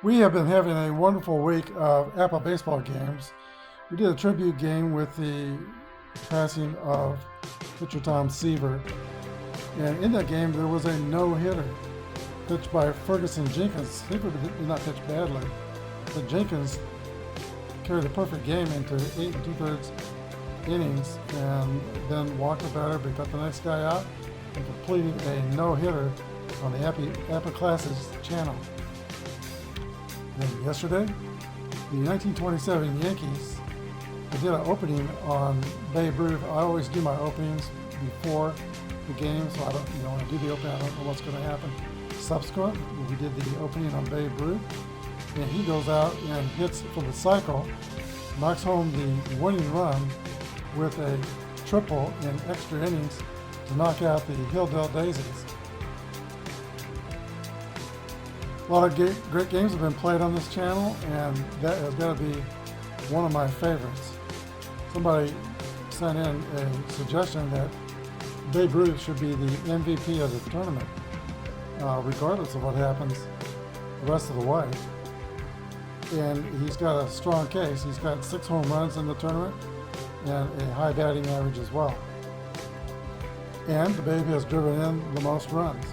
We have been having a wonderful week of Apba baseball games. We did a tribute game with the passing of pitcher Tom Seaver. And in that game, there was a no-hitter pitched by Ferguson Jenkins. Seaver did not pitch badly, but Jenkins carried a perfect game into 8 2/3 innings and then walked the batter, but got the next guy out and completed a no-hitter on the Apba Classics channel. And yesterday, the 1927 Yankees, I did an opening on Babe Ruth. I always do my openings before the game, so I don't, when I do the opening, I don't know what's going to happen. Subsequent, we did the opening on Babe Ruth, and he goes out and hits for the cycle, knocks home the winning run with a triple in extra innings to knock out the Hilldale Daisies. A lot of great games have been played on this channel, and that has got to be one of my favorites. Somebody sent in a suggestion that Babe Ruth should be the MVP of the tournament, regardless of what happens the rest of the way. And he's got a strong case. He's got 6 home runs in the tournament and a high batting average as well. And the Babe has driven in the most runs.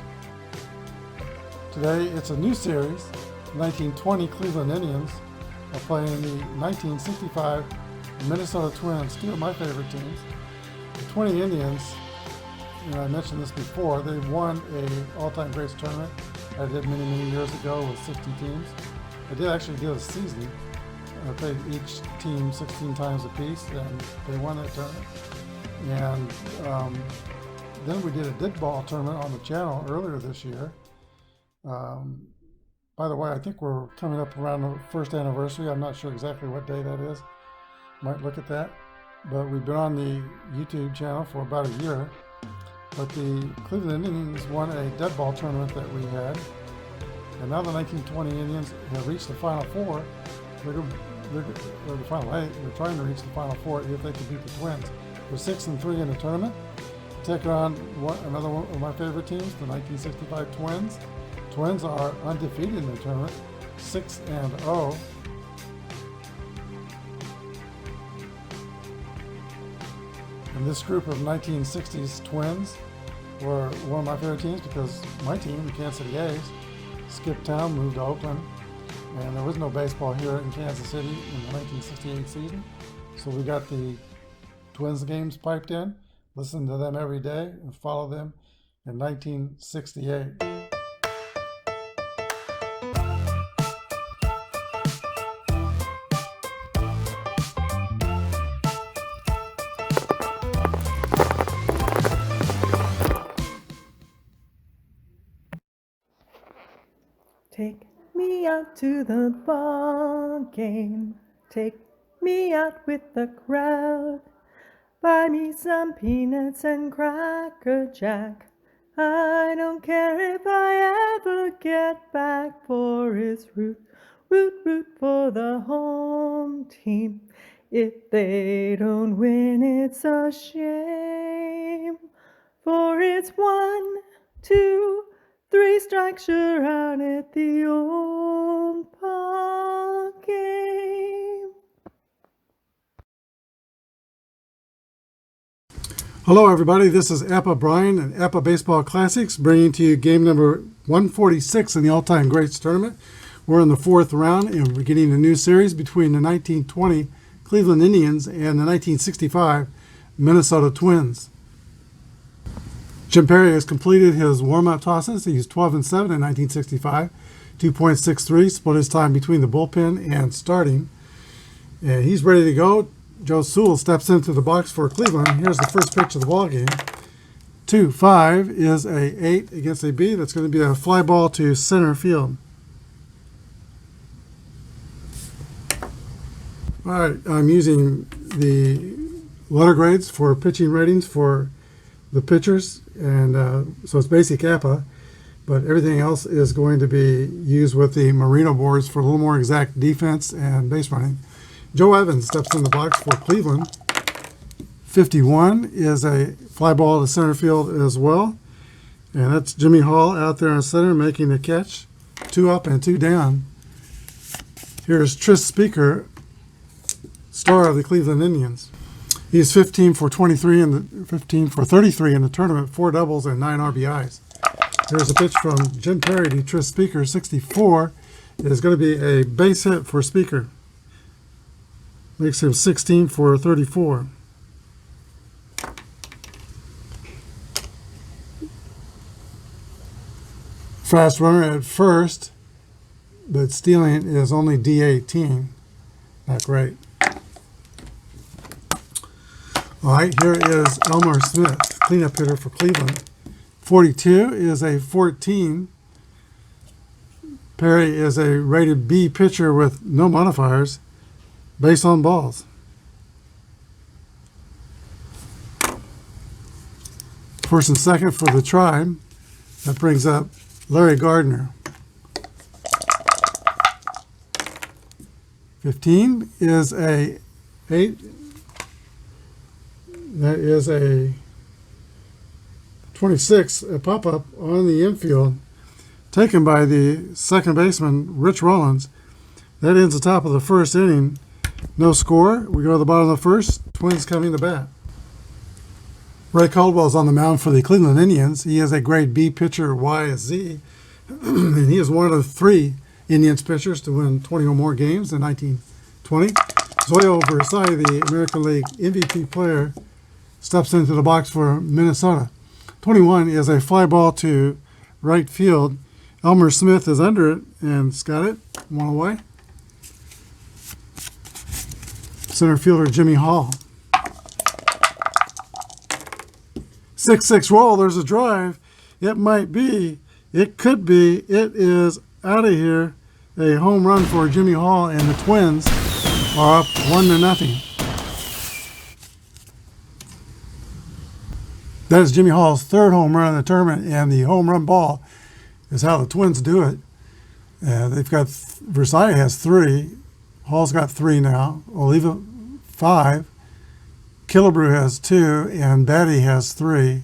Today, it's a new series. 1920 Cleveland Indians are playing the 1965 Minnesota Twins, two of my favorite teams. The 20 Indians, I mentioned this before, they won a all-time greats tournament I did many years ago with 60 teams. I did actually do a season. I played each team 16 times apiece, and they won that tournament. And then we did a dead ball tournament on the channel earlier this year. By the way, I think we're coming up around the first anniversary. I'm not sure exactly what day that is. Might look at that. But we've been on the YouTube channel for about a year. But the Cleveland Indians won a dead ball tournament that we had. And now the 1920 Indians have reached the Final Four. They're the Final 8. They're trying to reach the Final Four if they can beat the Twins. They're 6-3 in the tournament. Taking on another one of my favorite teams, the 1965 Twins. Twins are undefeated in the tournament, 6-0. And this group of 1960s Twins were one of my favorite teams because my team, the Kansas City A's, skipped town, moved to Oakland, and there was no baseball here in Kansas City in the 1968 season. So we got the Twins games piped in, listened to them every day, and followed them in 1968. Take me out to the ball game. Take me out with the crowd. Buy me some peanuts and Cracker Jack. I don't care if I ever get back, for it's root for the home team. If they don't win, it's a shame, for it's 1, 2, 3 strikes, you're out at the old ball game. Hello everybody, this is Apba Brian and Apba Baseball Classics, bringing to you game number 146 in the All-Time Greats Tournament. We're in the 4th round, and we're getting a new series between the 1920 Cleveland Indians and the 1965 Minnesota Twins. Jim Perry has completed his warm-up tosses. He's 12-7 in 1965, 2.63, split his time between the bullpen and starting. And he's ready to go. Joe Sewell steps into the box for Cleveland. Here's the first pitch of the ball game. 2-5 is a 8 against a B. That's going to be a fly ball to center field. All right, I'm using the letter grades for pitching ratings for the pitchers, and so it's basic Apba, but everything else is going to be used with the Merino boards for a little more exact defense and base running. Joe Evans steps in the box for Cleveland. 51 is a fly ball to center field as well. And that's Jimmy Hall out there in center making the catch. 2 up and 2 down. Here's Tris Speaker, star of the Cleveland Indians. He's 15 for 33 and 15 for 33 in the tournament, 4 doubles and 9 RBIs. Here's a pitch from Jim Perry to Tris Speaker, 64. It is going to be a base hit for Speaker. Makes him 16 for 34. Fast runner at first, but stealing is only D18. Not great. All right, here is Elmer Smith, cleanup hitter for Cleveland. 42 is a 14. Perry is a rated B pitcher with no modifiers, base on balls. First and second for the Tribe. That brings up Larry Gardner. 15 is a 8. That is a 26, a pop-up on the infield, taken by the second baseman, Rich Rollins. That ends the top of the first inning. No score. We go to the bottom of the first. Twins coming to bat. Ray Caldwell's on the mound for the Cleveland Indians. He is a grade B pitcher, YZ, and he is one of the 3 Indians pitchers to win 20 or more games in 1920. Zoyo Versailles, the American League MVP player, steps into the box for Minnesota. 21 is a fly ball to right field. Elmer Smith is under it and got it. 1 away. Center fielder Jimmy Hall. 6-6 roll. There's a drive. It might be. It could be. It is out of here. A home run for Jimmy Hall, and the Twins are up 1-0. That is Jimmy Hall's 3rd home run in the tournament, and the home run ball is how the Twins do it. They've got Versailles has 3. Hall's got 3 now. Oliva 5. Killebrew has 2, and Batty has 3,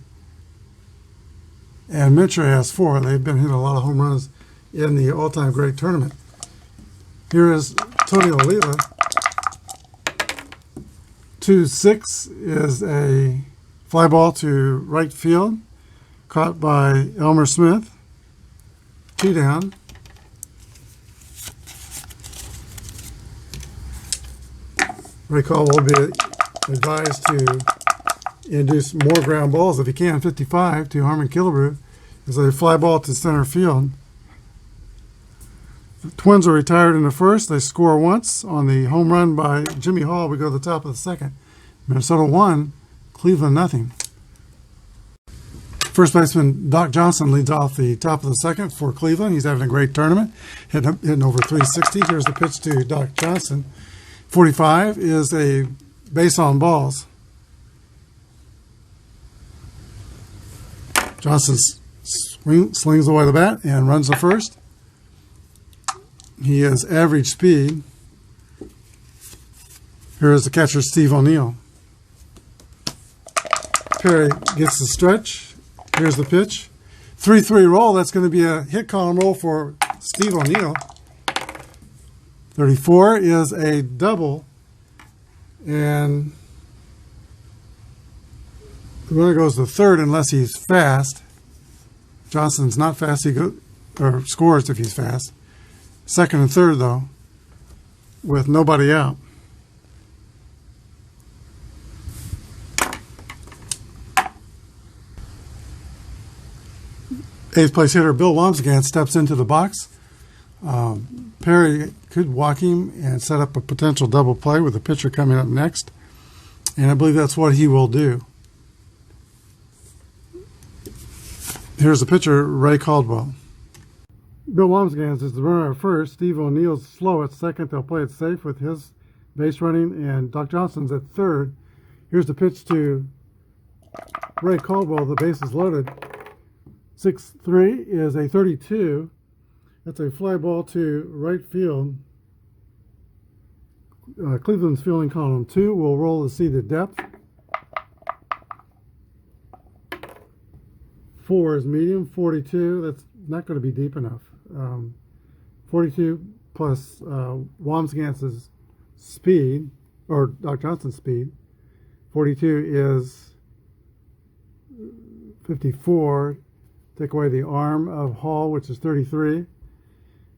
and Mincher has 4. They've been hitting a lot of home runs in the all-time great tournament. Here is Tony Oliva. 2-6 is a fly ball to right field, caught by Elmer Smith. 2 down. Ray Caldwell will be advised to induce more ground balls if he can. 55 to Harmon Killebrew is a fly ball to center field. The Twins are retired in the first. They score once on the home run by Jimmy Hall. We go to the top of the second. Minnesota 1, Cleveland 0. First baseman Doc Johnson leads off the top of the second for Cleveland. He's having a great tournament, hitting over 360. Here's the pitch to Doc Johnson. 45 is a base on balls. Johnson slings away the bat and runs the first. He has average speed. Here is the catcher, Steve O'Neill. Perry gets the stretch. Here's the pitch. 3-3 roll. That's going to be a hit column roll for Steve O'Neill. 34 is a double. And the runner goes to third unless he's fast. Johnson's not fast. He scores if he's fast. Second and third, though, with nobody out. Eighth place hitter Bill Wamsgans steps into the box. Perry could walk him and set up a potential double play with the pitcher coming up next. And I believe that's what he will do. Here's the pitcher, Ray Caldwell. Bill Wamsgans is the runner at first. Steve O'Neill's slow at second. They'll play it safe with his base running. And Doc Johnson's at third. Here's the pitch to Ray Caldwell. The base is loaded. 6-3 is a 32. That's a fly ball to right field. Cleveland's fielding column 2 will roll to see the depth. 4 is medium. 42, that's not going to be deep enough. 42 plus Wamsgantz's speed, or Doc Johnson's speed. 42 is 54. Take away the arm of Hall, which is 33.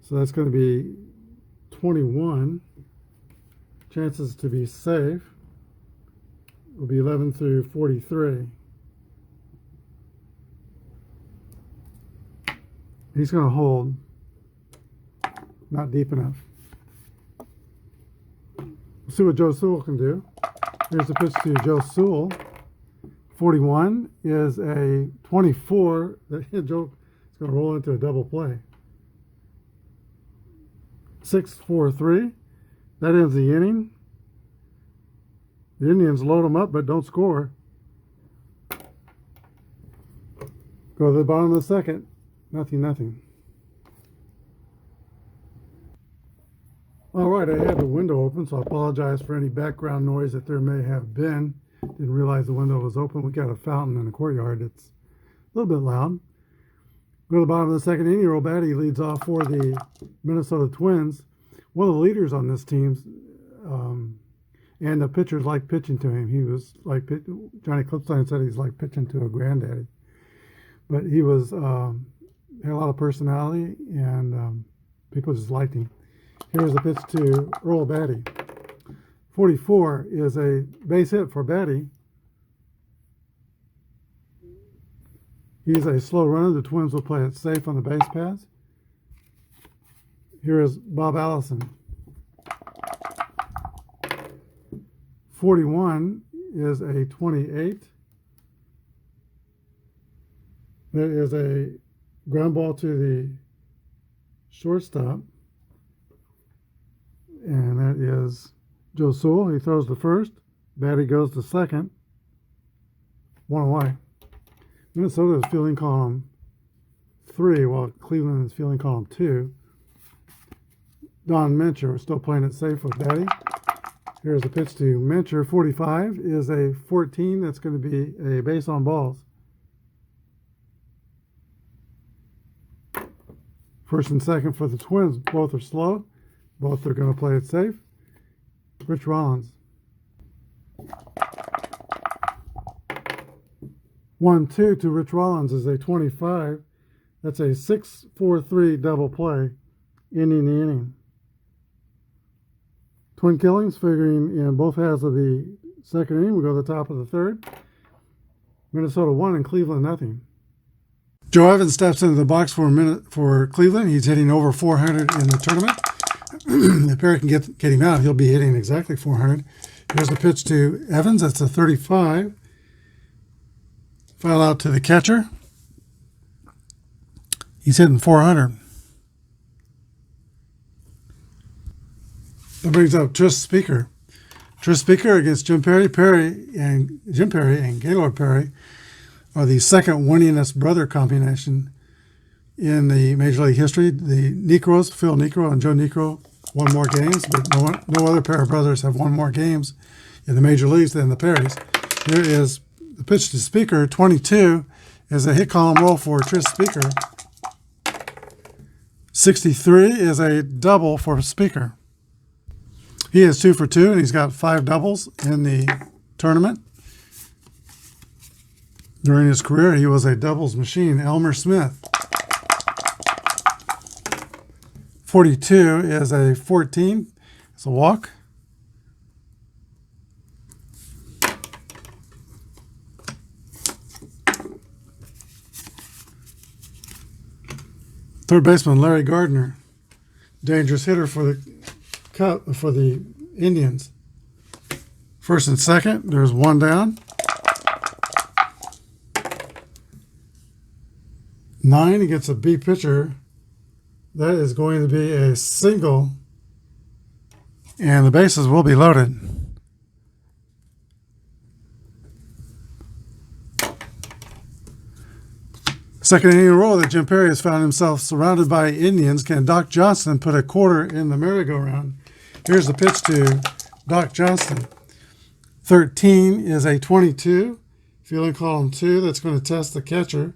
So that's going to be 21. Chances to be safe will be 11 through 43. He's going to hold. Not deep enough. We'll see what Joe Sewell can do. Here's the pitch to Joe Sewell. 41 is a 24 that Joe is going to roll into a double play. 6-4-3. That ends the inning. The Indians load them up but don't score. Go to the bottom of the second. Nothing. All right, I had the window open, so I apologize for any background noise that there may have been. Didn't realize the window was open. We got a fountain in the courtyard that's a little bit loud. Go to the bottom of the second inning. Earl Batty leads off for the Minnesota Twins. One of the leaders on this team, and the pitchers like pitching to him. He was like, Johnny Clipstein said he's like pitching to a granddaddy. But he was had a lot of personality, and people just liked him. Here's the pitch to Earl Batty. 44 is a base hit for Batty. He's a slow runner. The Twins will play it safe on the base paths. Here is Bob Allison. 41 is a 28. That is a ground ball to the shortstop. And that is Joe Sewell. He throws to first. Batty goes to second. One away. Minnesota is fielding column 3, while Cleveland is fielding column 2. Don Mencher still playing it safe with Batty. Here's the pitch to Mencher. 45 is a 14. That's going to be a base on balls. First and second for the Twins. Both are slow. Both are going to play it safe. Rich Rollins. 1-2 to Rich Rollins is a 25. That's a 6-4-3 double play, ending the inning. Twin killings figuring in both halves of the second inning. We go to the top of the third. Minnesota 1 and Cleveland nothing. Joe Evans steps into the box for a minute for Cleveland. He's hitting over 400 in the tournament. If Perry can get him out, he'll be hitting exactly 400. Here's the pitch to Evans. That's a 35. Foul out to the catcher. He's hitting 400. That brings up Tris Speaker. Tris Speaker against Jim Perry. Jim Perry and Gaylord Perry are the second winningest brother combination in the Major League history. The Necros, Phil Necro and Joe Necro, won more games, but no other pair of brothers have won more games in the major leagues than the Perrys. Here is the pitch to Speaker. 22 is a hit column roll for Tris Speaker. 63 is a double for Speaker. He is 2 for 2, and he's got 5 doubles in the tournament. During his career, he was a doubles machine. Elmer Smith. 42 is a 14. It's a walk. Third baseman Larry Gardner, dangerous hitter for the Indians. First and second, there's one down. 9 against a B pitcher. That is going to be a single, and the bases will be loaded. Second inning in a row that Jim Perry has found himself surrounded by Indians. Can Doc Johnston put a quarter in the merry-go-round? Here's the pitch to Doc Johnston. 13 is a 22. Fielding column 2, that's going to test the catcher.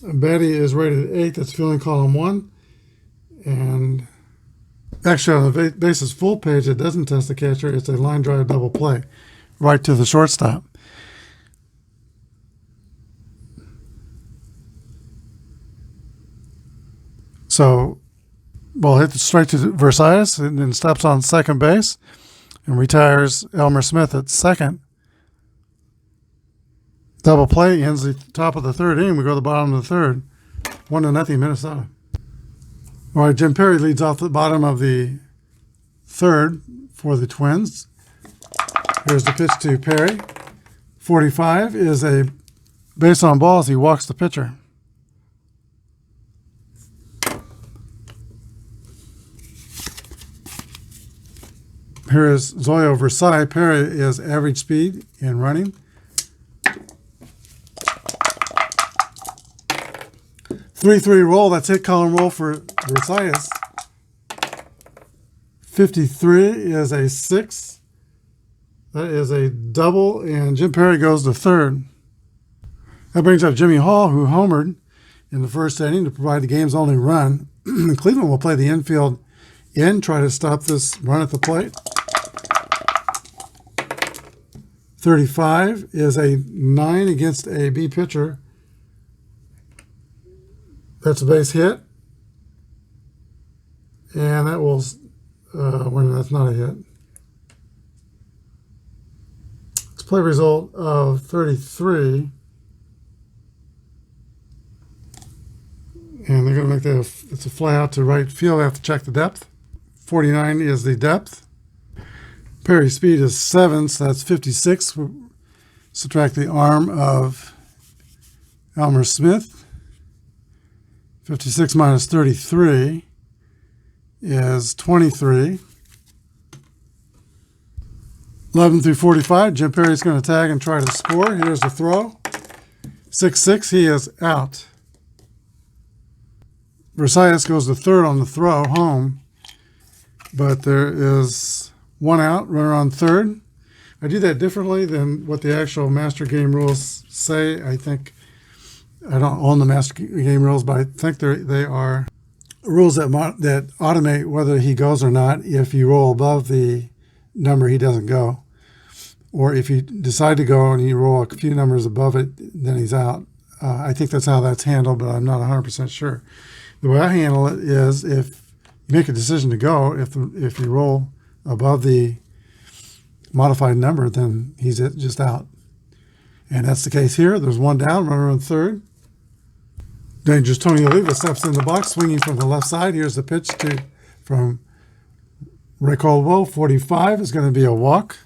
Batty is rated 8. That's fielding column 1. And actually, on the bases full page, it doesn't test the catcher. It's a line drive double play right to the shortstop. So, ball hit straight to Versailles and then steps on second base and retires Elmer Smith at second. Double play ends the top of the third inning. We go to the bottom of the third. 1-0 Minnesota. All right, Jim Perry leads off the bottom of the third for the Twins. Here's the pitch to Perry. 45 is a base on balls. He walks the pitcher. Here is Zoyo Versailles. Perry is average speed in running. 3-3 roll. That's hit column roll for Versailles. 53 is a 6. That is a double, and Jim Perry goes to third. That brings up Jimmy Hall, who homered in the first inning to provide the game's only run. Cleveland will play the infield in, try to stop this run at the plate. 35 is a 9 against a B pitcher. That's a base hit. And that will, that's not a hit. It's play result of 33. And they're going to make that, it's a fly out to right field. I have to check the depth. 49 is the depth. Perry's speed is 7, so that's 56. We'll subtract the arm of Elmer Smith. 56 minus 33 is 23. 11 through 45, Jim Perry's going to tag and try to score. Here's the throw. 6-6, he is out. Versailles goes to third on the throw, home. But there is one out, runner on third. I do that differently than what the actual master game rules say. I think I don't own the master game rules, but I think they are rules that automate whether he goes or not. If you roll above the number, he doesn't go. Or if you decide to go and you roll a few numbers above it, then he's out. I think that's how that's handled, but I'm not 100% sure. The way I handle it is if you make a decision to go, if you roll above the modified number, then he's just out. And that's the case here. There's one down, runner on third. Dangerous Tony Oliva steps in the box, swinging from the left side. Here's the pitch from Ray Caldwell. 45 is going to be a walk.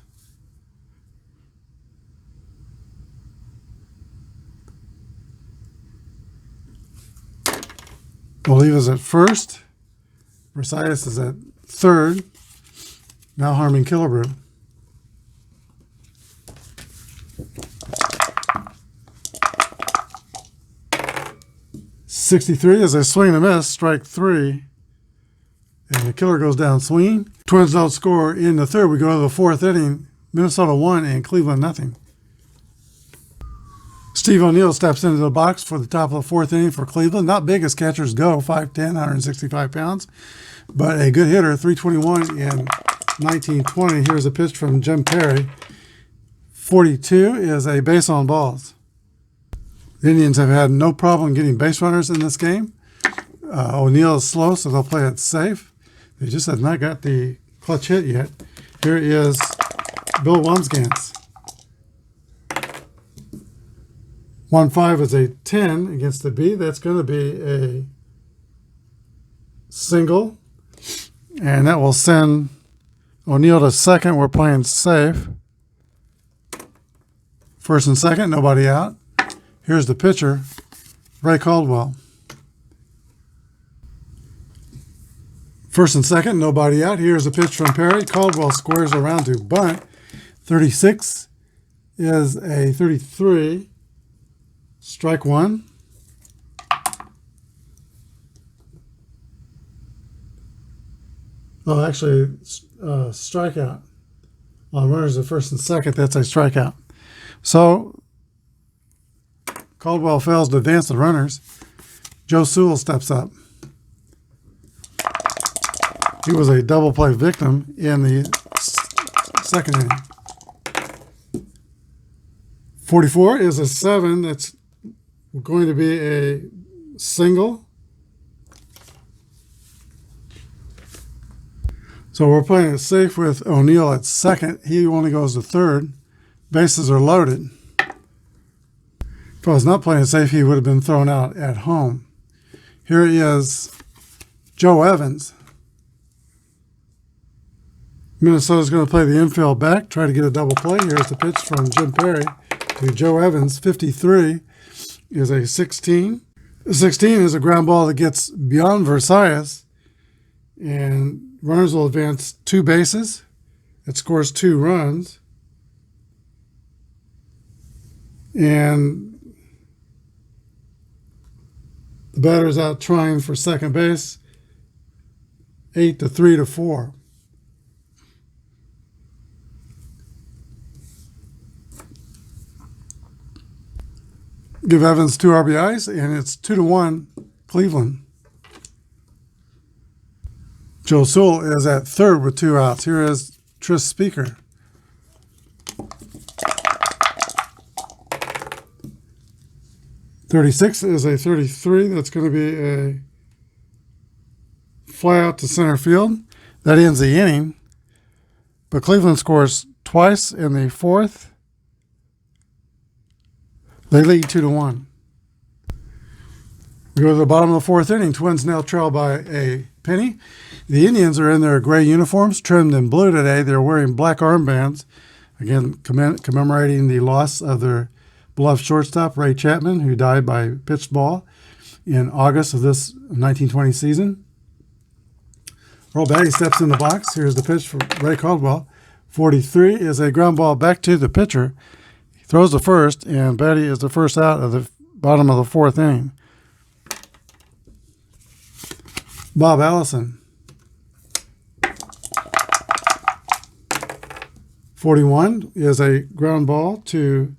Oliva's at first. Versailles is at third. Now Harmon Killebrew. .63 is a swing and a miss, strike 3. And the killer goes down swinging. Twins don't score in the third. We go to the fourth inning. Minnesota 1 and Cleveland nothing. Steve O'Neill steps into the box for the top of the fourth inning for Cleveland. Not big as catchers go, 5'10", 165 pounds. But a good hitter, 321 in 1920. Here's a pitch from Jim Perry. 42 is a base on balls. The Indians have had no problem getting base runners in this game. O'Neill is slow, so they'll play it safe. They just have not got the clutch hit yet. Here is Bill Wamsgans. 1-5 is a 10 against the B. That's going to be a single. And that will send O'Neill to second. We're playing safe. First and second, nobody out. Here's the pitcher, Ray Caldwell. First and second, nobody out. Here's a pitch from Perry. Caldwell squares around to bunt. 36 is a 33. Strike 1. Oh, actually, strikeout. On runners at first and second, that's a strikeout. So, Caldwell fails to advance the runners. Joe Sewell steps up. He was a double play victim in the second inning. 44 is a 7. That's going to be a single. So we're playing it safe with O'Neill at second. He only goes to third. Bases are loaded. If I was not playing it safe, he would have been thrown out at home. Here is Joe Evans. Minnesota's going to play the infield back, try to get a double play. Here's the pitch from Jim Perry to Joe Evans. 53 is a 16. 16 is a ground ball that gets beyond Versailles, and runners will advance 2 bases. It scores 2 runs. And the batter's out trying for second base. 8 to 3 to 4. Give Evans 2 RBIs, and it's 2 to 1 Cleveland. Joe Sewell is at third with 2 outs. Here is Tris Speaker. .36 is a 33. That's going to be a fly out to center field. That ends the inning. But Cleveland scores twice in the fourth. They lead 2 to 1. We go to the bottom of the fourth inning. Twins now trail by a penny. The Indians are in their gray uniforms, trimmed in blue today. They're wearing black armbands, again commemorating the loss of their beloved shortstop, Ray Chapman, who died by pitched ball in August of this 1920 season. Earl Batty steps in the box. Here's the pitch for Ray Caldwell. 43 is a ground ball back to the pitcher. He throws the first, and Batty is the first out of the bottom of the fourth inning. Bob Allison. 41 is a ground ball to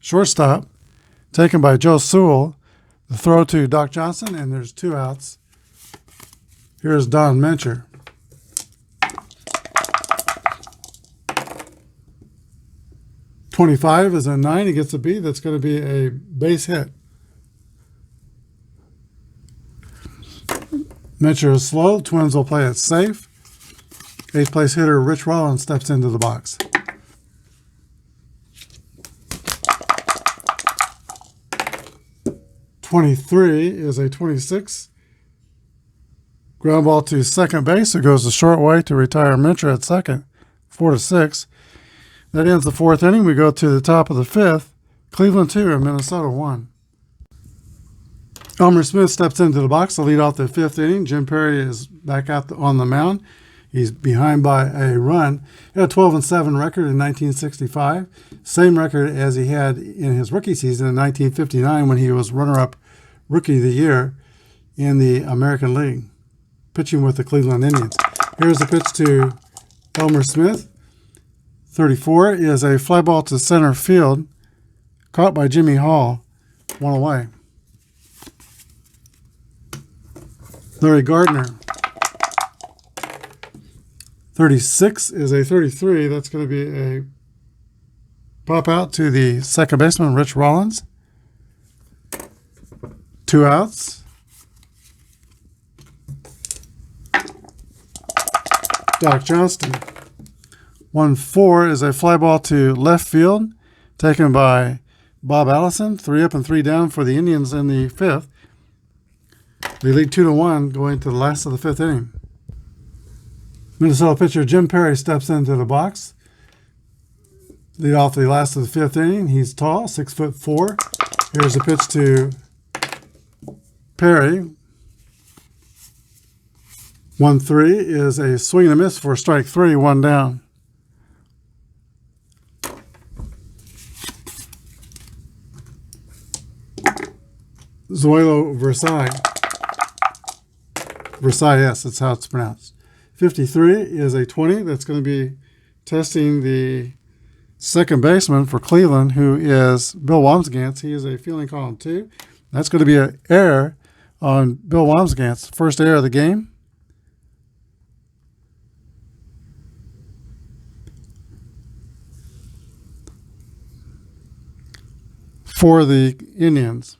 shortstop, taken by Joe Sewell. The throw to Doc Johnson, and there's 2 outs. Here's Don Mencher. .25 is a 9. He gets a B. That's going to be a base hit. Mencher is slow. Twins will play it safe. 8th place hitter Rich Rollins steps into the box. .23 is a 26. Ground ball to second base. It goes the short way to retire Mencher at second. 4 to 6. That ends the fourth inning. We go to the top of the fifth. Cleveland 2 and Minnesota 1. Elmer Smith steps into the box to lead off the fifth inning. Jim Perry is back out on the mound. He's behind by a run. He had a 12-7 record in 1965. Same record as he had in his rookie season in 1959 when he was runner-up Rookie of the Year in the American League, pitching with the Cleveland Indians. Here's the pitch to Elmer Smith. 34 is a fly ball to center field, caught by Jimmy Hall, 1 away. Larry Gardner. 36 is a 33. That's going to be a pop out to the second baseman, Rich Rollins. 2 outs. Doc Johnston. 1-4 is a fly ball to left field, taken by Bob Allison. 3 up and 3 down for the Indians in the fifth. They lead 2 to 1 going to the last of the fifth inning. Minnesota pitcher Jim Perry steps into the box. Lead off the last of the fifth inning. He's tall, 6'4". Here's a pitch to Perry. 1-3 is a swing and a miss for strike 3, 1 down. Zoilo Versailles. Versailles, that's how it's pronounced. 53 is a 20. That's going to be testing the second baseman for Cleveland, who is Bill Wamsgans. He is a fielding column 2. That's going to be an error on Bill Wamsgans, first error of the game. for the Indians.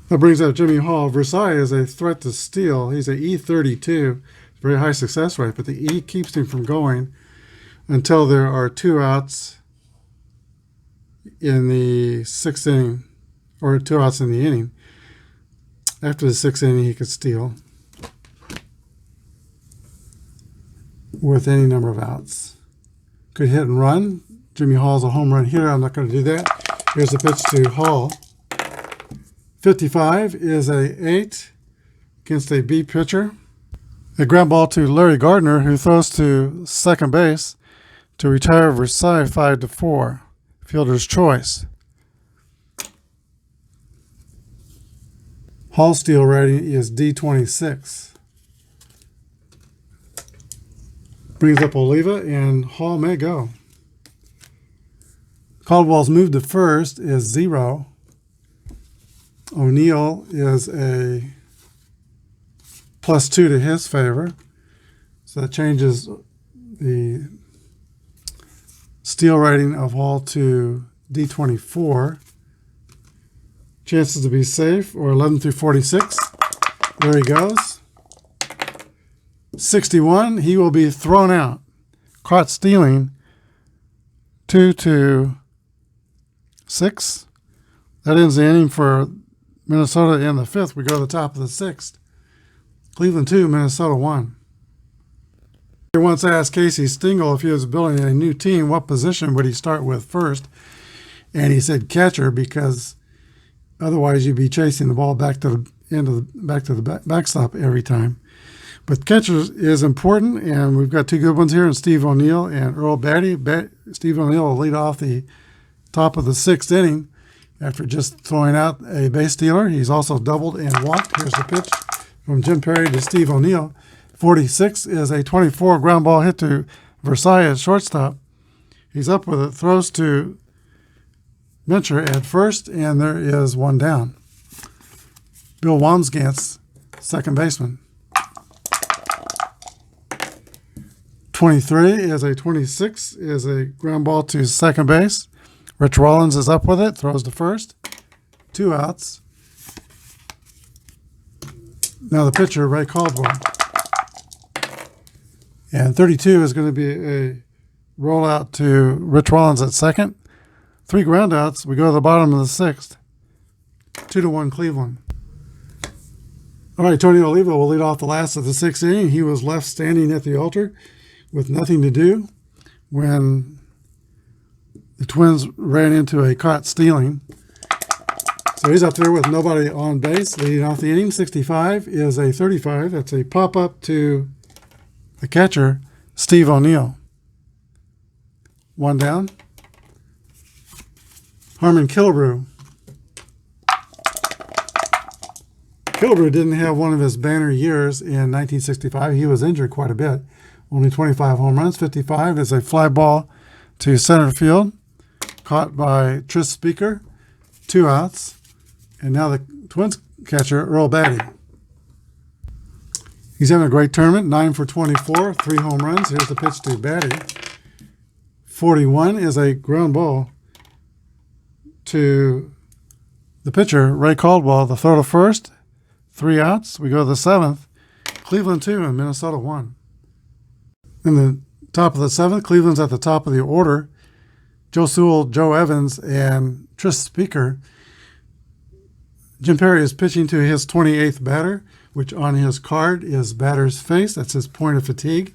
That brings up Jimmy Hall. Versailles is a threat to steal. He's a E32, very high success rate, but the E keeps him from going until there are 2 outs in the 6th inning, or 2 outs in the inning. After the 6th inning, he could steal with any number of outs. Could hit and run. Jimmy Hall's a home run hitter. I'm not going to do that. Here's the pitch to Hall. 55 is a 8 against a B pitcher. A ground ball to Larry Gardner, who throws to second base to retire Versailles 5-4. Fielder's choice. Hall's steal rating is D26. Brings up Oliva, and Hall may go. Caldwell's move to first is 0. O'Neill is a +2 to his favor. So that changes the steal rating of Hall to D24. Chances to be safe, or 11 through 46. There he goes. 61, he will be thrown out. Caught stealing. 2-6. That ends the inning for Minnesota in the 5th. We go to the top of the 6th. Cleveland 2, Minnesota 1. I once asked Casey Stengel if he was building a new team, what position would he start with first? And he said catcher, because otherwise you'd be chasing the ball back to the backstop every time. But catcher is important, and we've got 2 good ones here, and Steve O'Neill and Earl Batty. Steve O'Neill will lead off the top of the 6th inning after just throwing out a base stealer. He's also doubled and walked. Here's the pitch from Jim Perry to Steve O'Neill. 46 is a 24 ground ball hit to Versailles at shortstop. He's up with it, throws to Mincher at first, and there is 1 down. Bill Wamsgantz, second baseman. 23 is a 26 is a ground ball to second base. Rich Rollins is up with it, throws to first. 2 outs. Now the pitcher, Ray Caldwell. And 32 is going to be a rollout to Rich Rollins at second. 3 ground outs. We go to the bottom of the 6th. 2-1 Cleveland. All right, Tony Oliva will lead off the last of the 6th inning. He was left standing at the altar with nothing to do when the Twins ran into a caught stealing. So he's up there with nobody on base, leading off the inning. 65 is a 35. That's a pop-up to the catcher, Steve O'Neill. 1 down. Harmon Killebrew. Killebrew didn't have one of his banner years in 1965. He was injured quite a bit. Only 25 home runs. 55 is a fly ball to center field, caught by Tris Speaker. 2 outs. And now the Twins catcher, Earl Batty. He's having a great tournament. 9 for 24, 3 home runs. Here's the pitch to Batty. 41 is a ground ball to the pitcher, Ray Caldwell. The throw to first. 3 outs. We go to the 7th. Cleveland 2 and Minnesota 1. In the top of the 7th, Cleveland's at the top of the order. Joe Sewell, Joe Evans, and Tris Speaker. Jim Perry is pitching to his 28th batter, which on his card is batter's face. That's his point of fatigue.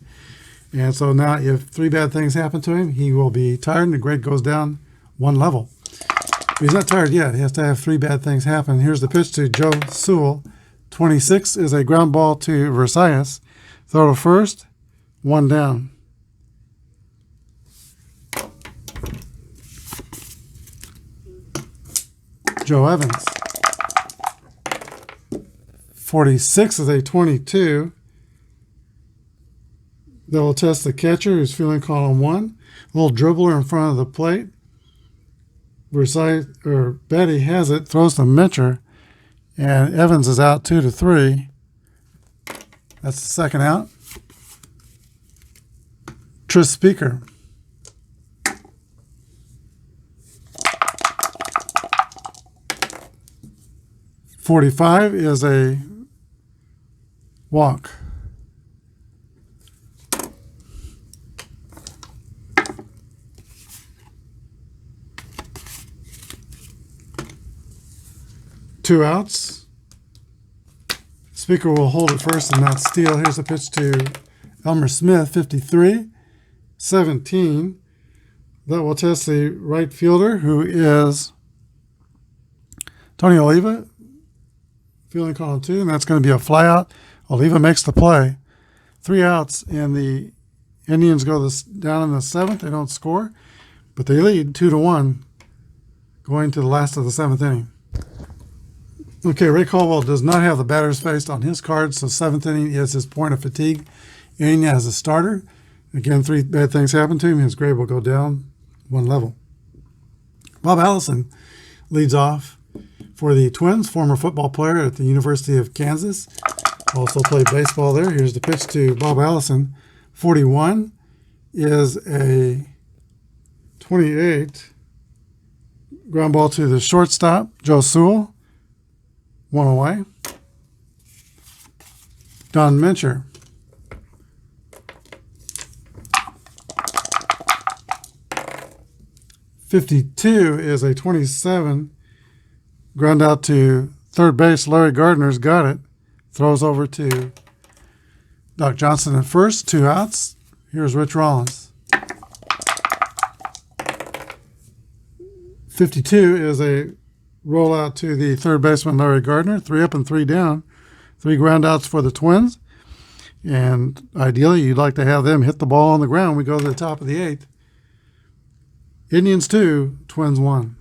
And so now if 3 bad things happen to him, he will be tired and the grade goes down 1 level. But he's not tired yet. He has to have 3 bad things happen. Here's the pitch to Joe Sewell. 26 is a ground ball to Versailles. Throw to first. 1 down. Joe Evans. 46 is a 22. They'll test the catcher who's feeling column 1. A little dribbler in front of the plate. Versailles, or Betty has it, throws to Mincher, and Evans is out 2-3. That's the second out. Tris Speaker. 45 is a walk. Two outs. Speaker will hold it first and not steal. Here's a pitch to Elmer Smith, 53, 17. That will test the right fielder, who is Tony Oliva, fielding call 2, and that's going to be a flyout. Oliva makes the play. 3 outs, and the Indians go down in the 7th. They don't score, but they lead 2-1 going to the last of the 7th inning. Okay, Ray Caldwell does not have the batters faced on his card, so 7th inning is his point of fatigue inning as a starter. Again, 3 bad things happen to him. His grade will go down 1 level. Bob Allison leads off for the Twins, former football player at the University of Kansas. Also played baseball there. Here's the pitch to Bob Allison. 41 is a 28. Ground ball to the shortstop, Joe Sewell. 1 away. Don Mincher. .52 is a 27. Ground out to third base. Larry Gardner's got it. Throws over to Doc Johnson at first. 2 outs. Here's Rich Rollins. 52 is a rollout to the third baseman, Larry Gardner. 3 up and 3 down. 3 ground outs for the Twins. And ideally, you'd like to have them hit the ball on the ground. We go to the top of the 8th. Indians 2, Twins 1.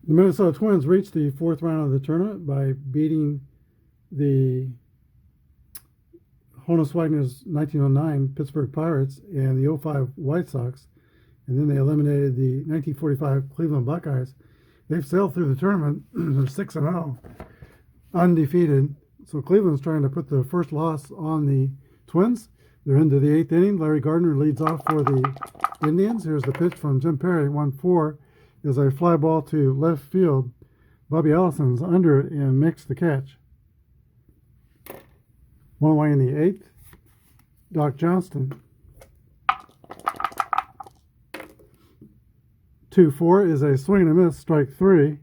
The Minnesota Twins reached the 4th round of the tournament by beating the Honus Wagner's 1909 Pittsburgh Pirates and the 05 White Sox. And then they eliminated the 1945 Cleveland Buckeyes. They've sailed through the tournament. They're 6-0, undefeated. So Cleveland's trying to put the first loss on the Twins. They're into the 8th inning. Larry Gardner leads off for the Indians. Here's the pitch from Jim Perry. 1-4 is a fly ball to left field. Bobby Allison's under it and makes the catch. 1 away in the 8th. Doc Johnston. 2-4 is a swing and a miss, strike 3.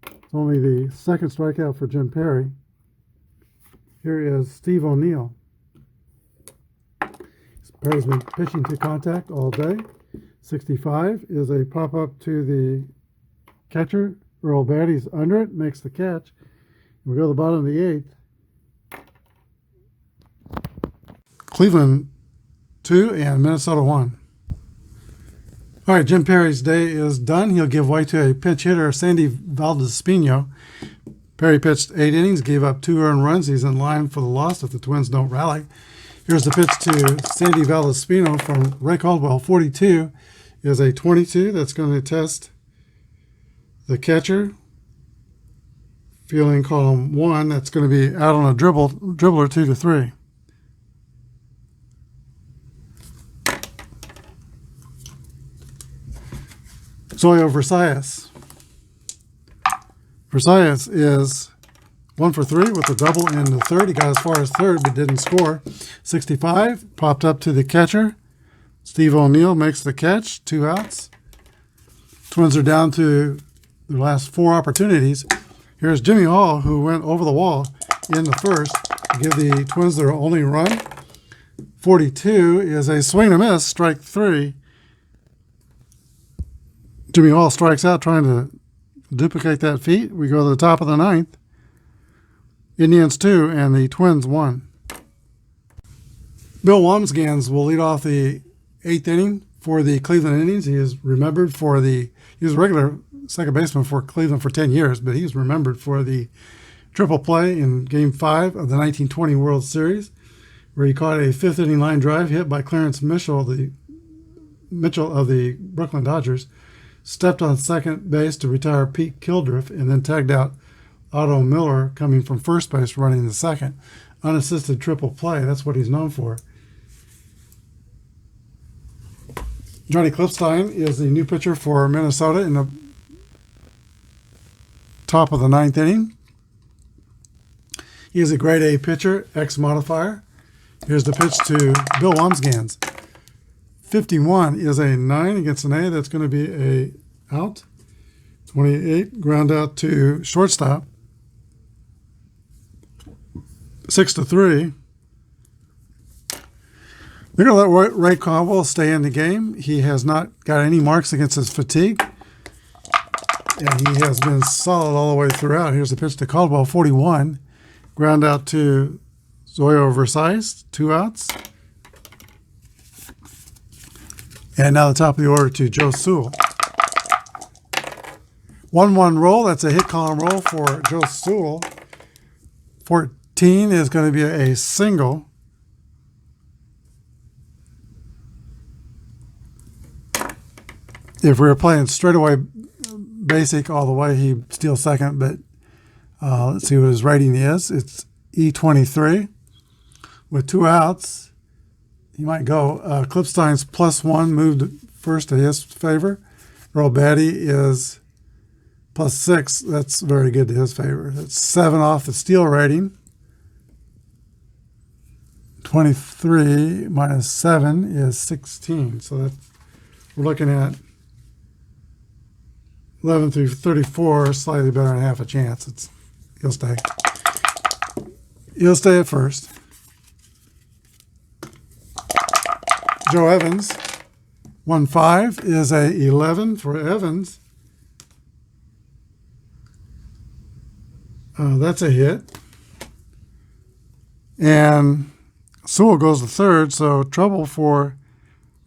It's only the 2nd strikeout for Jim Perry. Here is Steve O'Neill. Perry's been pitching to contact all day. 65 is a pop-up to the catcher. Earl Batty's under it, makes the catch. We go to the bottom of the 8th. Cleveland 2 and Minnesota 1. All right, Jim Perry's day is done. He'll give way to a pinch hitter, Sandy Valdespino. Perry pitched 8 innings, gave up 2 earned runs. He's in line for the loss if the Twins don't rally. Here's the pitch to Sandy Valdespino from Ray Caldwell. 42 is a 22. That's going to test the catcher. Fielding column 1. That's going to be out on a dribbler 2-3. Zoyo Versailles. Versailles is 1 for 3 with a double in the 3rd. He got as far as 3rd but didn't score. 65 popped up to the catcher. Steve O'Neill makes the catch. 2 outs. Twins are down to their last 4 opportunities. Here's Jimmy Hall, who went over the wall in the 1st to give the Twins their only run. 42 is a swing and a miss, strike 3. Jimmy Hall strikes out trying to duplicate that feat. We go to the top of the 9th. Indians 2 and the Twins 1. Bill Wamsgans will lead off the 8th inning for the Cleveland Indians. He is remembered for he was a regular second baseman for Cleveland for 10 years, but he's remembered for the triple play in Game 5 of the 1920 World Series, where he caught a 5th inning line drive hit by Clarence Mitchell of the Brooklyn Dodgers, stepped on second base to retire Pete Kildriff, and then tagged out Otto Miller coming from first base running the second. Unassisted triple play, that's what he's known for. Johnny Clipstein is the new pitcher for Minnesota in the top of the ninth inning. He is a grade A pitcher, X modifier. Here's the pitch to Bill Wamsgans. 51 is a 9 against an A. That's going to be a out. 28, ground out to shortstop. 6-3. They're going to let Ray Caldwell stay in the game. He has not got any marks against his fatigue. And he has been solid all the way throughout. Here's the pitch to Caldwell, 41. Ground out to Zoyo Versailles, 2 outs. And now the top of the order to Joe Sewell. 1-1 roll. That's a hit column roll for Joe Sewell. 14 is going to be a single. If we were playing straightaway basic all the way, he'd steal second, but let's see what his rating is. It's E23 with 2 outs. He might go. Clipstein's +1 moved first to his favor. Earl Batty is +6. That's very good to his favor. That's 7 off the steal rating. 23 minus 7 is 16. So that, we're looking at 11 through 34, slightly better than half a chance. He'll stay. He'll stay at first. Joe Evans, 1-5 is a 11 for Evans. That's a hit. And Sewell goes to third, so trouble for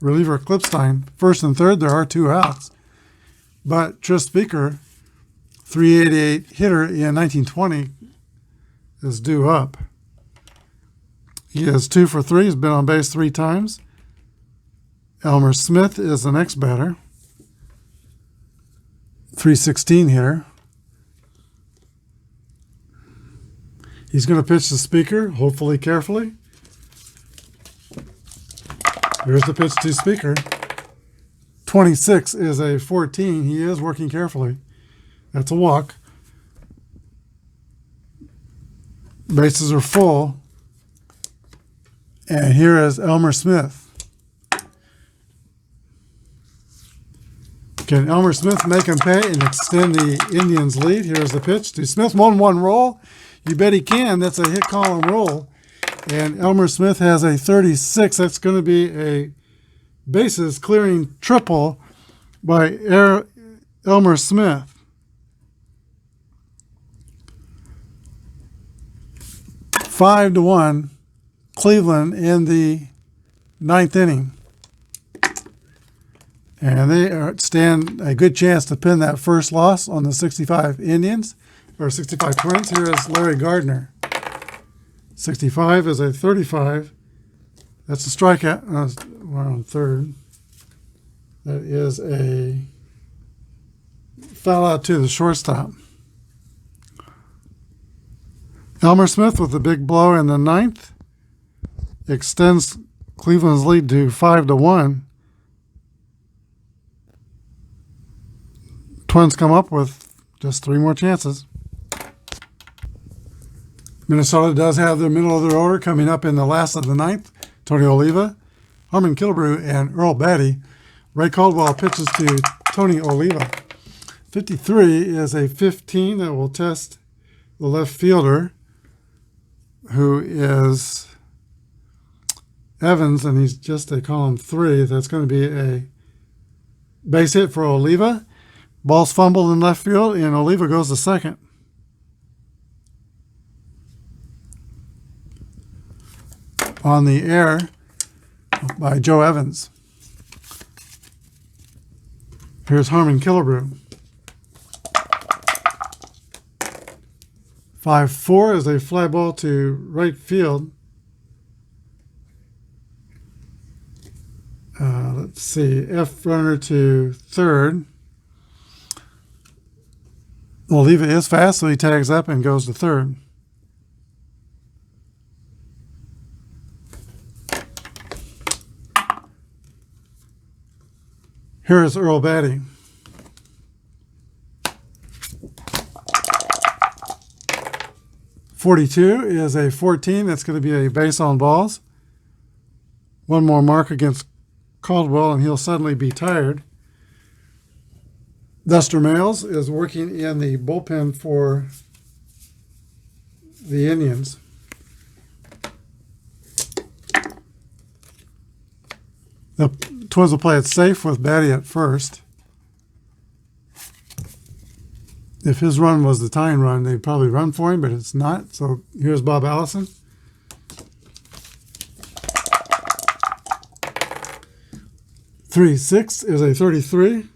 reliever Clipstein. First and third, there are 2 outs. But Tris Speaker, 388 hitter in 1920, is due up. He is 2 for 3. He's been on base 3 times. Elmer Smith is the next batter. 316 hitter. He's going to pitch the Speaker, hopefully carefully. Here's the pitch to Speaker. 26 is a 14. He is working carefully. That's a walk. Bases are full. And here is Elmer Smith. Can Elmer Smith make him pay and extend the Indians' lead? Here's the pitch to Smith. 1-1 roll. You bet he can. That's a hit column roll. And Elmer Smith has a 36. That's going to be a bases clearing triple by Elmer Smith. 5-1 Cleveland in the 9th inning. And they stand a good chance to pin that first loss on the 65 Indians, or 65 Twins. Here is Larry Gardner. 65 is a 35. That's a strikeout. We're on third. That is a foul out to the shortstop. Elmer Smith with a big blow in the 9th extends Cleveland's lead to 5-1. Twins come up with just 3 more chances. Minnesota does have the middle of their order coming up in the last of the 9th. Tony Oliva, Harmon Killebrew, and Earl Batty. Ray Caldwell pitches to Tony Oliva. 53 is a 15 that will test the left fielder, who is Evans, and he's just a column 3. That's going to be a base hit for Oliva. Ball's fumbled in left field, and Oliva goes to second. On the air by Joe Evans. Here's Harmon Killebrew. 5-4 is a fly ball to right field. Let's see, F runner to third. Oliva is fast, so he tags up and goes to third. Here is Earl Batty. 42 is a 14. That's going to be a base on balls. One more mark against Caldwell, and he'll suddenly be tired. Duster Males is working in the bullpen for the Indians. The Twins will play it safe with Batty at first. If his run was the tying run, they'd probably run for him, but it's not. So here's Bob Allison. Three, 6 is a 33.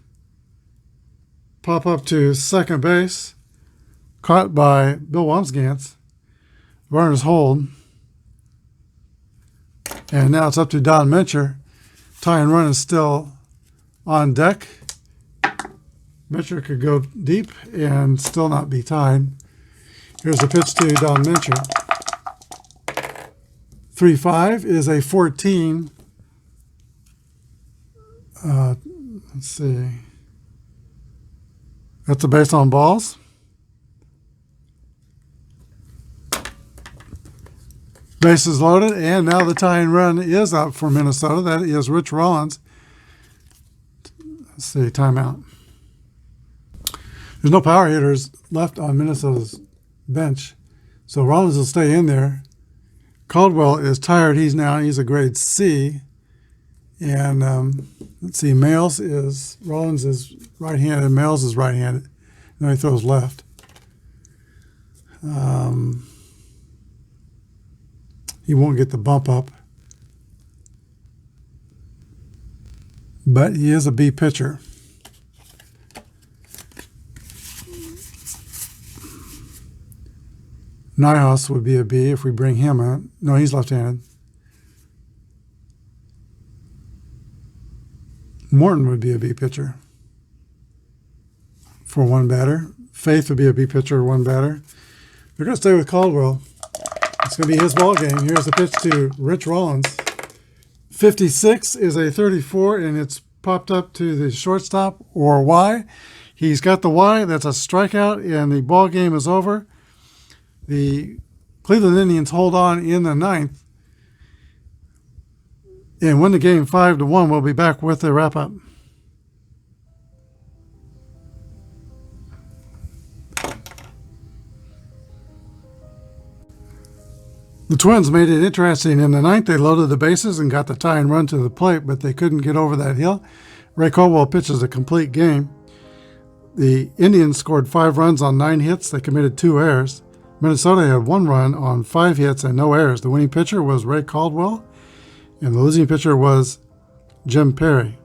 Pop up to second base. Caught by Bill Wamsgans. Runners hold. And now it's up to Don Mincher. Tying run is still on deck. Mincher could go deep and still not be tied. Here's a pitch to Don Mincher. 3-5 is a 14. Let's see. That's a base on balls. Bases loaded, and now the tying run is up for Minnesota. That is Rich Rollins. Let's see, timeout. There's no power hitters left on Minnesota's bench, so Rollins will stay in there. Caldwell is tired. He's a grade C. And let's see, Rollins is right-handed, Males is right-handed. No, he throws left. He won't get the bump up. But he is a B pitcher. Nyhaus would be a B if we bring him in. No, he's left-handed. Morton would be a B pitcher for one batter. Faith would be a B pitcher, one batter. They're going to stay with Caldwell. It's going to be his ball game. Here's the pitch to Rich Rollins. 56 is a 34, and it's popped up to the shortstop or Y. He's got the Y. That's a strikeout, and the ball game is over. The Cleveland Indians hold on in the ninth and win the game 5-1. We'll be back with the wrap-up. The Twins made it interesting. In the ninth, they loaded the bases and got the tying run to the plate, but they couldn't get over that hill. Ray Caldwell pitches a complete game. The Indians scored 5 runs on 9 hits. They committed 2 errors. Minnesota had 1 run on 5 hits and no errors. The winning pitcher was Ray Caldwell, and the losing pitcher was Jim Perry.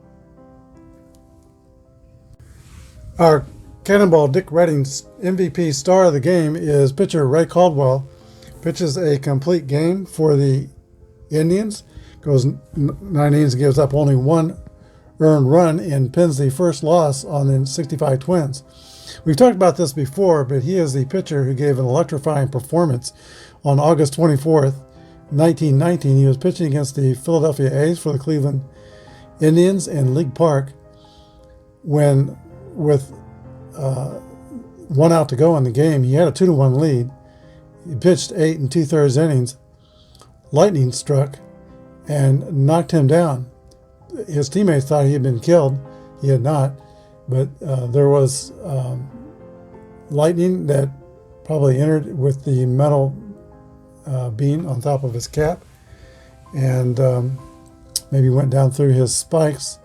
Our Cannonball Dick Redding's MVP star of the game is pitcher Ray Caldwell. Pitches a complete game for the Indians. Goes 9 innings and gives up only 1 earned run and pins the first loss on the 65 Twins. We've talked about this before, but he is the pitcher who gave an electrifying performance on August 24th, 1919. He was pitching against the Philadelphia A's for the Cleveland Indians in League Park when, with 1 out to go in the game, he had a 2-1 lead. He pitched 8 2/3 innings. Lightning struck and knocked him down. His teammates thought he had been killed. He had not, but there was lightning that probably entered with the metal beam on top of his cap and maybe went down through his spikes,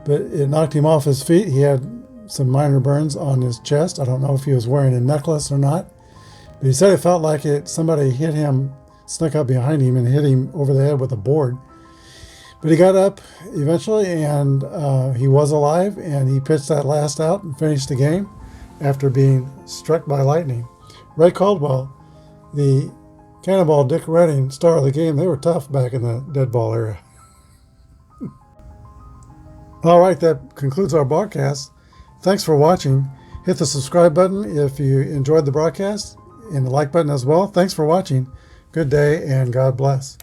but it knocked him off his feet. He had some minor burns on his chest. I don't know if he was wearing a necklace or not, but he said it felt like somebody hit him, snuck up behind him and hit him over the head with a board. But he got up eventually, and he was alive, and he pitched that last out and finished the game after being struck by lightning. Ray Caldwell, the Cannonball Dick Redding star of the game, they were tough back in the dead ball era. All right, that concludes our broadcast. Thanks for watching. Hit the subscribe button if you enjoyed the broadcast, and the like button as well. Thanks for watching. Good day, and God bless.